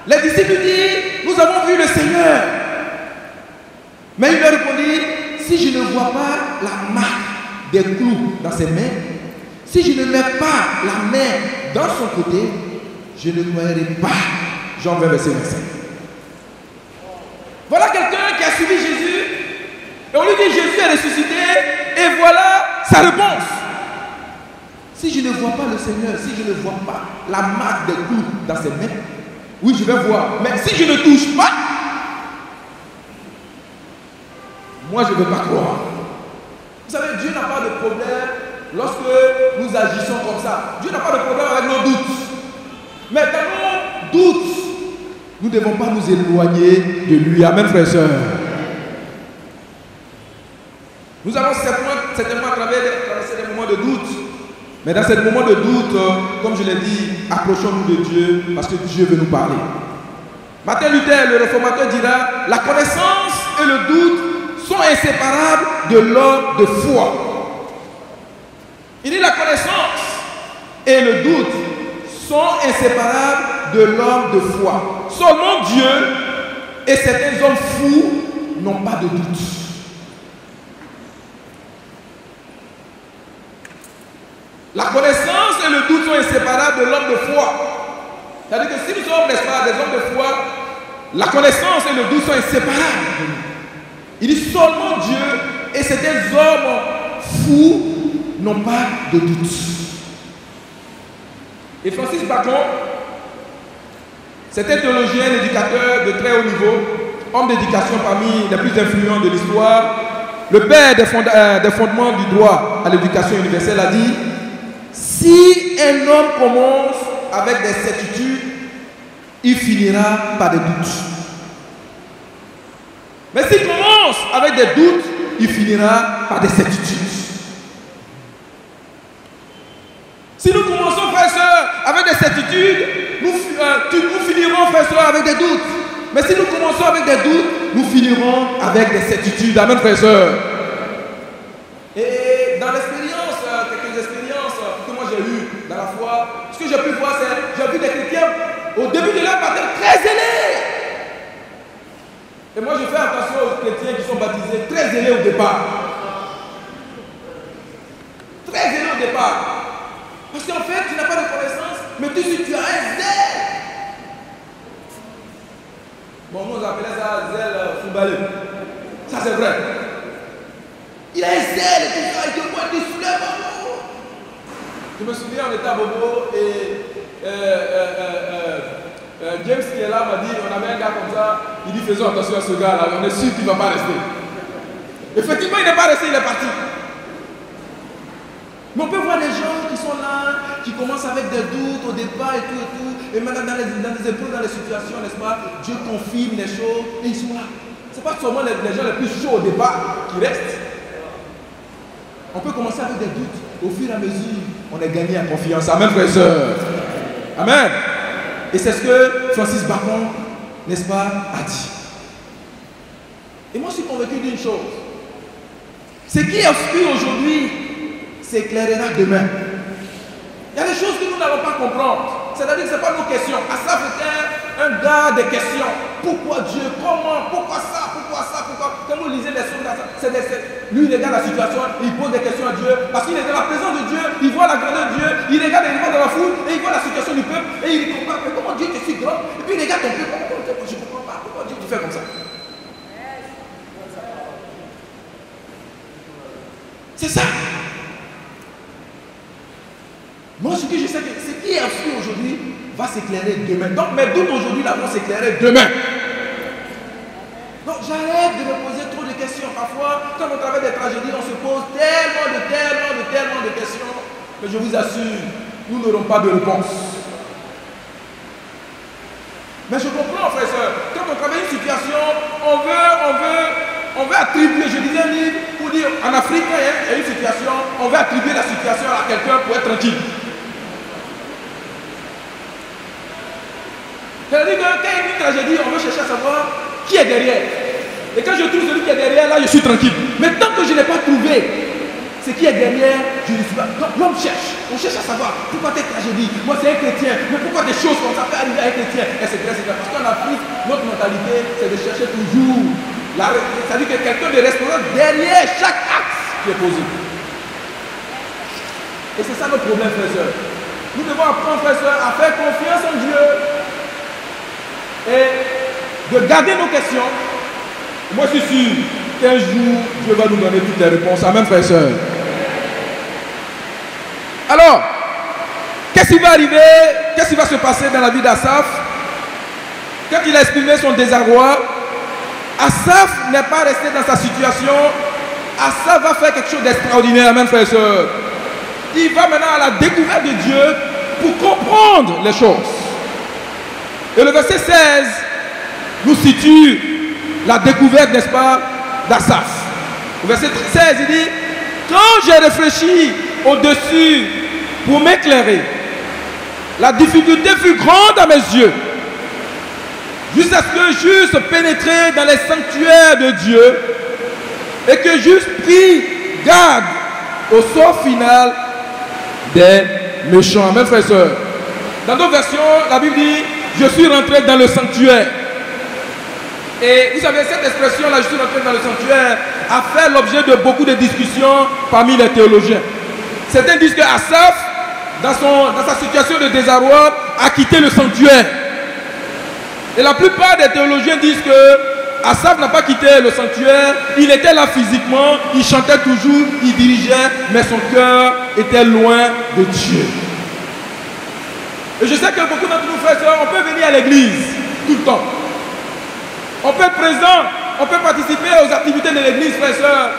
les disciples disent, nous avons vu le Seigneur. Mais il leur répondit, si je ne vois pas la marque des clous dans ses mains, si je ne mets pas la main dans son côté, je ne croirai pas. Jean 20, verset 25. Voilà quelqu'un qui a suivi Jésus, et on lui dit, Jésus est ressuscité, et voilà sa réponse. Si je ne vois pas le Seigneur, si je ne vois pas la marque des clous dans ses mains, oui, je vais voir. Mais si je ne touche pas, moi je ne vais pas croire. Vous savez, Dieu n'a pas de problème lorsque nous agissons comme ça. Dieu n'a pas de problème avec nos doutes. Mais dans nos doutes, nous ne devons pas nous éloigner de lui. Amen, frères et sœurs. Nous allons certainement traverser des moments de doute. Mais dans ces moments de doute, comme je l'ai dit, approchons-nous de Dieu parce que Dieu veut nous parler. Martin Luther, le réformateur, dira: la connaissance et le doute sont inséparables de l'homme de foi. Il dit: la connaissance et le doute sont inséparables de l'homme de foi. Seulement Dieu et certains hommes fous n'ont pas de doute. La connaissance et le doute sont inséparables de l'homme de foi. C'est-à-dire que si nous sommes, n'est-ce pas, des hommes de foi, la connaissance et le doute sont inséparables. Il dit: seulement Dieu et certains hommes fous n'ont pas de doute. Et Francis Bacon, c'est un théologien, éducateur de très haut niveau, homme d'éducation parmi les plus influents de l'histoire, le père des fondements du droit à l'éducation universelle, a dit: si un homme commence avec des certitudes, il finira par des doutes. Mais s'il commence avec des doutes, il finira par des certitudes. Si nous commençons, frères et sœurs, avec des certitudes, nous finirons, frères et sœurs, avec des doutes. Mais si nous commençons avec des doutes, nous finirons avec des certitudes. Amen, frères et sœurs. Et dans l'expérience, quelques expériences que moi j'ai eues dans la foi, ce que j'ai pu voir, c'est j'ai vu des chrétiens au début de leur baptême très zélés. Et moi je fais attention aux chrétiens qui sont baptisés très zélés au départ. Très zélés au départ. Parce qu'en fait, tu n'as pas de connaissance, mais tu as un zèle. Bon, nous on appelait ça zèle footballé. Ça c'est vrai. Il a un zèle, tout ça, il te voit, il soulève. Je me souviens, on était à Bobo et James qui est là m'a dit, on avait un gars comme ça, il dit: faisons attention à ce gars-là, on est sûr qu'il ne va pas rester. Effectivement, il n'est pas resté, il est parti. Mais on peut voir des gens qui sont là, qui commencent avec des doutes au départ et tout, et maintenant dans les épreuves, dans les situations, n'est-ce pas, Dieu confirme les choses et ils sont là. Ce n'est pas seulement les gens les plus chauds au départ qui restent. On peut commencer avec des doutes, au fur et à mesure, on est gagné en confiance. Amen, frères et sœurs. Amen. Et c'est ce que Francis Bacon, n'est-ce pas, a dit. Et moi je suis convaincu d'une chose: ce qui est obscur aujourd'hui s'éclairera demain. Il y a des choses que nous n'allons pas comprendre. C'est-à-dire que ce n'est pas nos questions. Asaph était un gars des questions. Pourquoi Dieu? Comment? Pourquoi ça? Pourquoi ça? Pourquoi? Quand vous lisez les sondes, lui il regarde la situation, il pose des questions à Dieu, parce qu'il est dans la présence de Dieu, il voit la grandeur de Dieu, il regarde les gens dans la foule, et il voit la situation du peuple, et il comprend: mais comment Dieu est si grand? Et puis il regarde ton peuple: je ne comprends pas, pourquoi Dieu te fait comme ça? C'est ça. Moi, ce que je sais, que ce qui est obscur aujourd'hui va s'éclairer demain. Donc, mes doutes aujourd'hui là vont s'éclairer demain. Donc, j'arrête de me poser trop de questions. Parfois, quand on travaille des tragédies, on se pose tellement de questions. Mais je vous assure, nous n'aurons pas de réponse. Mais je comprends, frères et sœurs, quand on travaille une situation, on veut attribuer, je lisais un livre pour dire, en Afrique, il y a une situation, on veut attribuer la situation à quelqu'un pour être tranquille. C'est-à-dire que quand il y a une tragédie, on veut chercher à savoir qui est derrière. Et quand je trouve celui qui est derrière, là, je suis tranquille. Mais tant que je n'ai pas trouvé ce qui est derrière, je ne suis pas. Donc l'homme cherche. On cherche à savoir pourquoi cette tragédie. Moi, c'est un chrétien. Mais pourquoi des choses comme ça peuvent arriver à un chrétien? Etc. Parce qu'en Afrique, notre mentalité, c'est de chercher toujours. C'est-à-dire que quelqu'un de responsable derrière chaque acte qui est posé. Et c'est ça notre problème, frères et sœurs. Nous devons apprendre, frères et sœurs, à faire confiance en Dieu et de garder nos questions. Moi, je suis sûr qu'un jour, Dieu va nous donner toutes les réponses. Amen, frères et sœurs. Alors, qu'est-ce qui va arriver? Qu'est-ce qui va se passer dans la vie d'Asaph? Quand il a exprimé son désarroi, Asaph n'est pas resté dans sa situation. Asaph va faire quelque chose d'extraordinaire. Amen, frères et sœurs. Il va maintenant à la découverte de Dieu pour comprendre les choses. Et le verset 16 nous situe la découverte, n'est-ce pas, d'Asaph. Au verset 16, il dit: quand j'ai réfléchi au-dessus pour m'éclairer, la difficulté fut grande à mes yeux. jusqu'à ce que j'eusse pénétré dans les sanctuaires de Dieu et que j'eusse pris garde au sort final des méchants. Amen, frères et sœurs. Dans d'autres versions, la Bible dit, je suis rentré dans le sanctuaire. Et vous savez, cette expression-là, je suis rentré dans le sanctuaire, a fait l'objet de beaucoup de discussions parmi les théologiens. Certains disent que Asaph, dans sa situation de désarroi, a quitté le sanctuaire. Et la plupart des théologiens disent que Asaph n'a pas quitté le sanctuaire, il était là physiquement, il chantait toujours, il dirigeait, mais son cœur était loin de Dieu. Et je sais que beaucoup d'entre nous, frères et sœurs, on peut venir à l'église tout le temps. On peut être présent, on peut participer aux activités de l'église, frères et sœurs.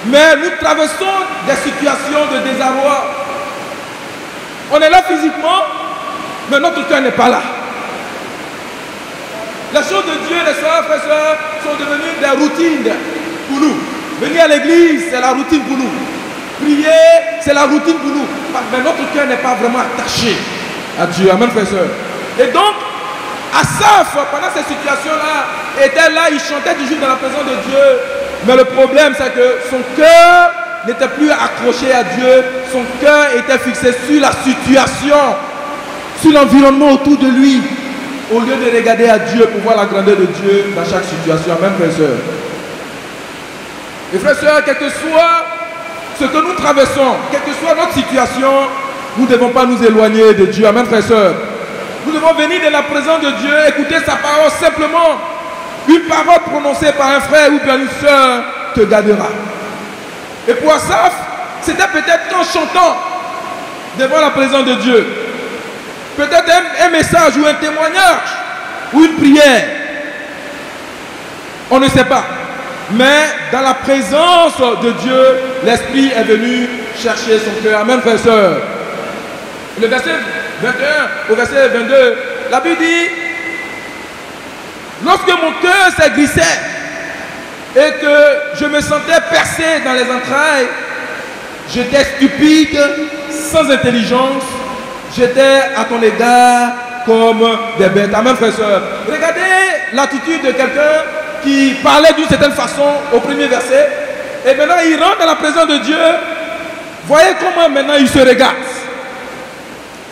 Mais nous traversons des situations de désarroi. On est là physiquement, mais notre cœur n'est pas là. Les choses de Dieu, les soeurs, frères et sœurs, sont devenues des routines pour nous. Venir à l'église, c'est la routine pour nous. Prier, c'est la routine pour nous. Mais notre cœur n'est pas vraiment attaché à Dieu. Amen, frères et sœurs. Et donc, Asaph, pendant cette situation-là, était là, il chantait toujours dans la présence de Dieu. Mais le problème, c'est que son cœur n'était plus accroché à Dieu. Son cœur était fixé sur la situation, sur l'environnement autour de lui, au lieu de regarder à Dieu pour voir la grandeur de Dieu dans chaque situation. Amen, frères et sœurs. Et frères et sœurs, quel que soit ce que nous traversons, quelle que soit notre situation, nous ne devons pas nous éloigner de Dieu. Amen, frères et sœurs. Nous devons venir de la présence de Dieu, écouter sa parole simplement. Une parole prononcée par un frère ou bien une sœur te gardera. Et pour Asaph, c'était peut-être qu'en chantant devant la présence de Dieu, peut-être un message ou un témoignage ou une prière. On ne sait pas. Mais dans la présence de Dieu, l'Esprit est venu chercher son cœur. Amen, frères et sœurs. Le verset 21 au verset 22, la Bible dit, lorsque mon cœur s'aigrissait et que je me sentais percé dans les entrailles, j'étais stupide, sans intelligence, j'étais à ton égard comme des bêtes. Amen, frères et sœurs. Regardez l'attitude de quelqu'un qui parlait d'une certaine façon au premier verset, et maintenant il rentre dans la présence de Dieu. Voyez comment maintenant il se regarde.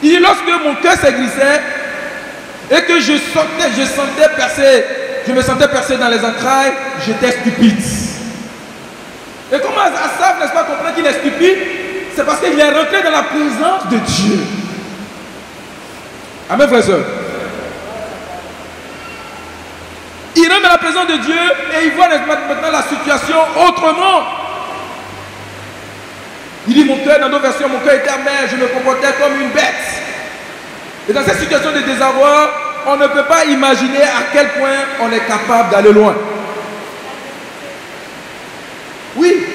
Il dit, lorsque mon cœur s'aigrissait et que je me sentais percé dans les entrailles, j'étais stupide. Et comment Asaph, n'est-ce pas, comprendre qu'il est stupide? C'est parce qu'il est rentré dans la présence de Dieu. Amen, frères et sœurs. Il rentre dans la présence de Dieu et il voit maintenant la situation autrement. Il dit, mon cœur, dans d'autres versions, mon cœur était amer, je me comportais comme une bête. Et dans cette situation de désarroi, on ne peut pas imaginer à quel point on est capable d'aller loin. Oui.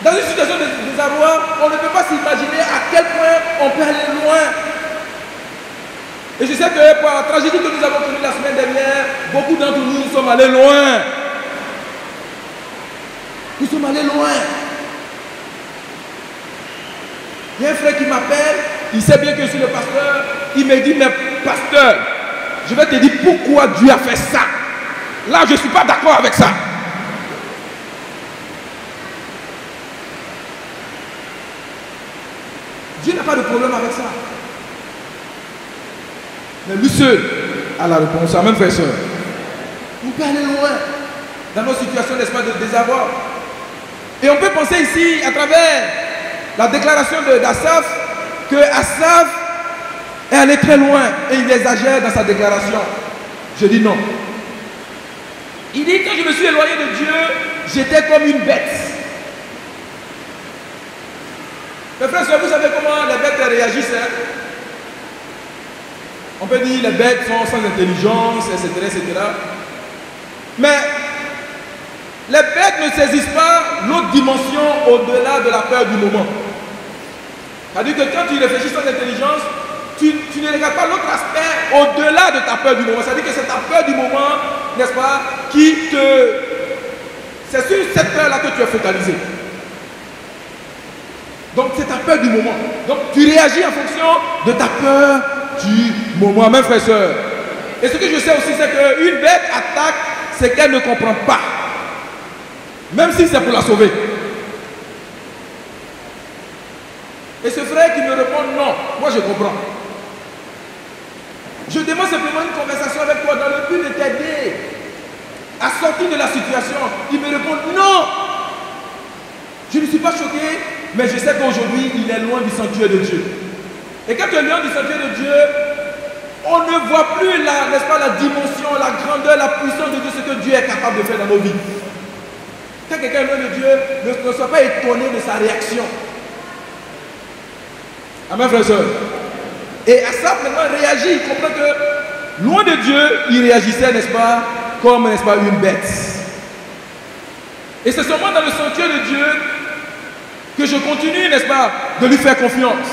Dans une situation de désarroi, on ne peut pas s'imaginer à quel point on peut aller loin. Et je sais que pour la tragédie que nous avons connue la semaine dernière, beaucoup d'entre nous sommes allés loin. Nous sommes allés loin. Il y a un frère qui m'appelle, il sait bien que je suis le pasteur. Il me dit, mais pasteur, je vais te dire pourquoi Dieu a fait ça. Là, je ne suis pas d'accord avec ça. Dieu n'a pas de problème avec ça. Mais lui seul a la réponse. Amen, frère et sœur. On peut aller loin dans nos situations, n'est-ce pas, de désarroi. Et on peut penser ici, à travers la déclaration d'Asaph, que Asaph est allé très loin et il exagère dans sa déclaration. Je dis non. Il dit, quand je me suis éloigné de Dieu, j'étais comme une bête. Mes frères et sœurs, vous savez comment les bêtes réagissent, hein? On peut dire les bêtes sont sans intelligence, etc., etc. Mais les bêtes ne saisissent pas l'autre dimension au-delà de la peur du moment. C'est-à-dire que quand tu réfléchis sans intelligence, tu ne regardes pas l'autre aspect au-delà de ta peur du moment. C'est-à-dire que c'est ta peur du moment, n'est-ce pas, qui te... C'est sur cette peur-là que tu es focalisé. Donc c'est ta peur du moment. Donc tu réagis en fonction de ta peur du moment, mes frères et sœurs. Et ce que je sais aussi, c'est qu'une bête attaque, c'est qu'elle ne comprend pas. Même si c'est pour la sauver. Et ce frère qui me répond non, moi je comprends. Je demande simplement une conversation avec toi dans le but de t'aider à sortir de la situation. Il me répond non. Je ne suis pas choqué, mais je sais qu'aujourd'hui il est loin du sanctuaire de Dieu. Et quand tu es loin du sanctuaire de Dieu, on ne voit plus n'est-ce pas, la dimension, la grandeur, la puissance de Dieu, ce que Dieu est capable de faire dans nos vies. Quand quelqu'un est loin de Dieu, ne sois pas étonné de sa réaction. Amen, frères et sœurs. Et Asaph maintenant réagit, il comprend que loin de Dieu, il réagissait, n'est-ce pas, comme, n'est-ce pas, une bête. Et c'est seulement dans le sanctuaire de Dieu que je continue, n'est-ce pas, de lui faire confiance.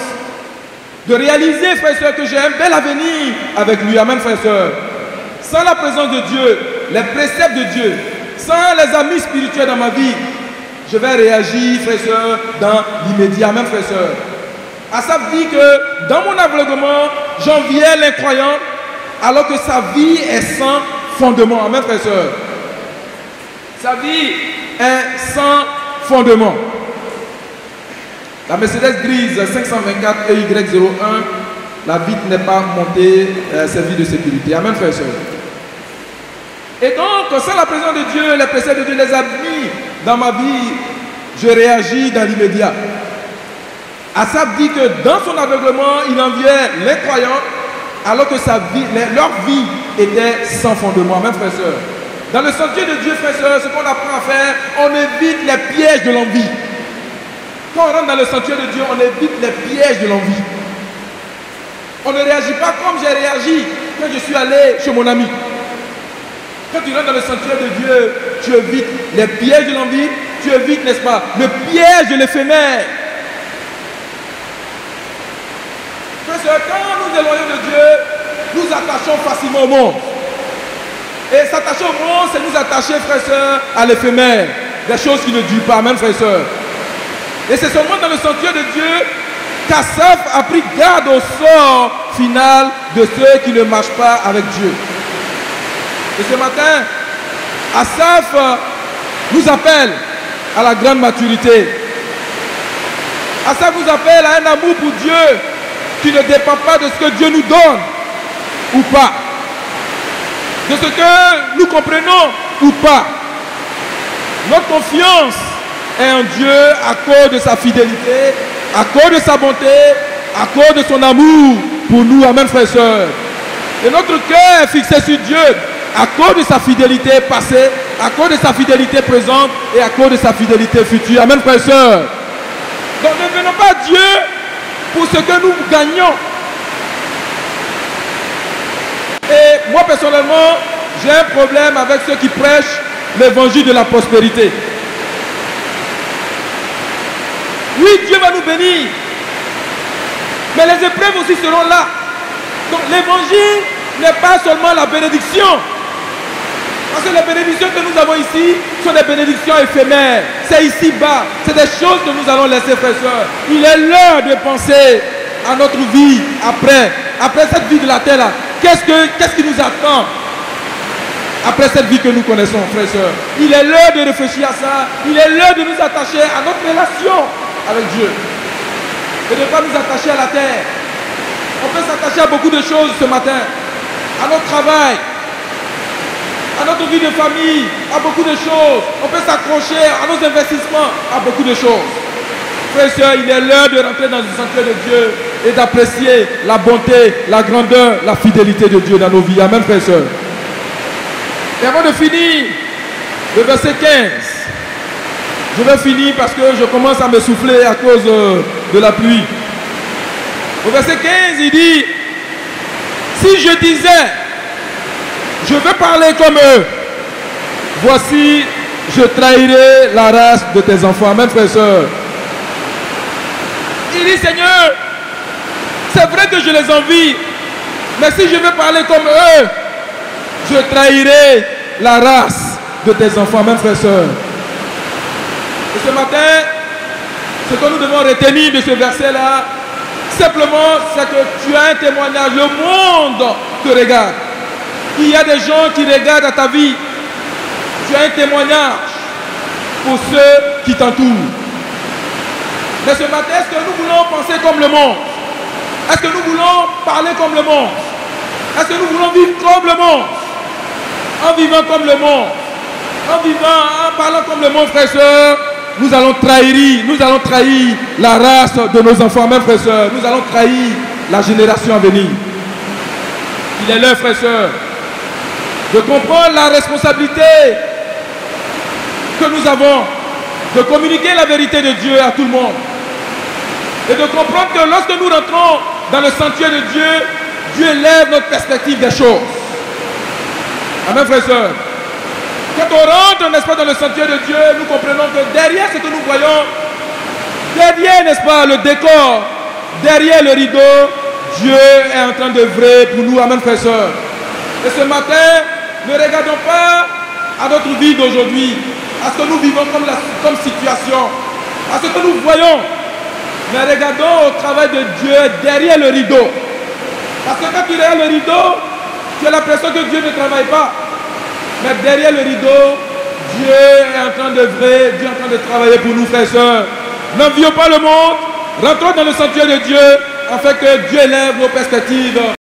De réaliser, frères et sœurs, que j'ai un bel avenir avec lui. Amen, frères et sœurs. Sans la présence de Dieu, les préceptes de Dieu, sans les amis spirituels dans ma vie, je vais réagir, frères et sœurs, dans l'immédiat. Amen, frères et sœurs. Asaph dit que dans mon aveuglement, j'enviais l'incroyant, alors que sa vie est sans fondement. Amen, frères et sœurs. Sa vie est sans fondement. La Mercedes grise 524 EY01, la vitre n'est pas montée, servie de sécurité. Amen, frères et sœurs. Et donc, sans la présence de Dieu, les préceptes de Dieu, les amis dans ma vie, je réagis dans l'immédiat. Asaph dit que dans son aveuglement, il enviait les croyants, alors que leur vie était sans fondement. Amen, frères et sœurs. Dans le sentier de Dieu, frères et sœurs, ce qu'on apprend à faire, on évite les pièges de l'envie. Quand on rentre dans le sentier de Dieu, on évite les pièges de l'envie. On ne réagit pas comme j'ai réagi quand je suis allé chez mon ami. Quand tu rentres dans le sentier de Dieu, tu évites les pièges de l'envie, tu évites, n'est-ce pas, le piège de l'éphémère. Parce que quand nous éloignons de Dieu, nous attachons facilement au monde. Et s'attacher au monde, c'est nous attacher, frères et sœurs, à l'éphémère. Des choses qui ne durent pas, même frères et sœurs. Et c'est seulement dans le sentier de Dieu qu'Asaph a pris garde au sort final de ceux qui ne marchent pas avec Dieu. Et ce matin, Asaph nous appelle à la grande maturité. Asaph nous appelle à un amour pour Dieu qui ne dépend pas de ce que Dieu nous donne ou pas, de ce que nous comprenons ou pas. Notre confiance est en Dieu à cause de sa fidélité, à cause de sa bonté, à cause de son amour pour nous. Amen, frères et sœurs. Et notre cœur est fixé sur Dieu à cause de sa fidélité passée, à cause de sa fidélité présente et à cause de sa fidélité future. Amen, frères et sœurs. Donc ne venons pas à Dieu pour ce que nous gagnons. Et moi personnellement, j'ai un problème avec ceux qui prêchent l'évangile de la prospérité. Oui, Dieu va nous bénir, mais les épreuves aussi seront là. Donc l'évangile n'est pas seulement la bénédiction. Parce que les bénédictions que nous avons ici sont des bénédictions éphémères. C'est ici-bas. C'est des choses que nous allons laisser, frères et sœurs. Il est l'heure de penser à notre vie après cette vie de la terre là. Qu'est-ce qui nous attend après cette vie que nous connaissons, frères et sœurs? Il est l'heure de réfléchir à ça. Il est l'heure de nous attacher à notre relation avec Dieu. Et de ne pas nous attacher à la terre. On peut s'attacher à beaucoup de choses ce matin. À notre travail, à notre vie de famille, à beaucoup de choses. On peut s'accrocher à nos investissements, à beaucoup de choses. Frères et sœurs, il est l'heure de rentrer dans le sanctuaire de Dieu et d'apprécier la bonté, la grandeur, la fidélité de Dieu dans nos vies. Amen, frères et sœurs. Et avant de finir, le verset 15. Je vais finir parce que je commence à me souffler à cause de la pluie. Au verset 15, il dit, si je disais, je veux parler comme eux, voici, je trahirai la race de tes enfants. Amen, frères et sœurs. Il dit, Seigneur, c'est vrai que je les envie, mais si je veux parler comme eux, je trahirai la race de tes enfants. Amen, frères et sœurs. Et ce matin, ce que nous devons retenir de ce verset-là, Simplement, c'est que tu as un témoignage. Le monde te regarde. Il y a des gens qui regardent à ta vie. Tu as un témoignage pour ceux qui t'entourent. Mais ce matin, est-ce que nous voulons penser comme le monde? Est-ce que nous voulons parler comme le monde? Est-ce que nous voulons vivre comme le monde? En vivant comme le monde, en parlant comme le monde, frères et sœurs, nous allons trahir la race de nos enfants, mes frères et sœurs. Nous allons trahir la génération à venir. Il est l'heure, frères et sœurs, de comprendre la responsabilité que nous avons de communiquer la vérité de Dieu à tout le monde. Et de comprendre que lorsque nous rentrons dans le sentier de Dieu, Dieu élève notre perspective des choses. Amen, frères et sœurs. Quand on rentre, n'est-ce pas, dans le sentier de Dieu, nous comprenons que derrière ce que nous voyons, derrière, n'est-ce pas, le décor, derrière le rideau, Dieu est en train d'œuvrer pour nous. Amen, frères et sœurs. Et ce matin, ne regardons pas à notre vie d'aujourd'hui, à ce que nous vivons comme situation, à ce que nous voyons, mais regardons au travail de Dieu derrière le rideau. Parce que quand tu regardes le rideau, tu as l'impression que Dieu ne travaille pas. Mais derrière le rideau, Dieu est en train d'œuvrer, Dieu est en train de travailler pour nous, frères et sœurs. N'envions pas le monde, rentrons dans le sanctuaire de Dieu, afin que Dieu élève nos perspectives.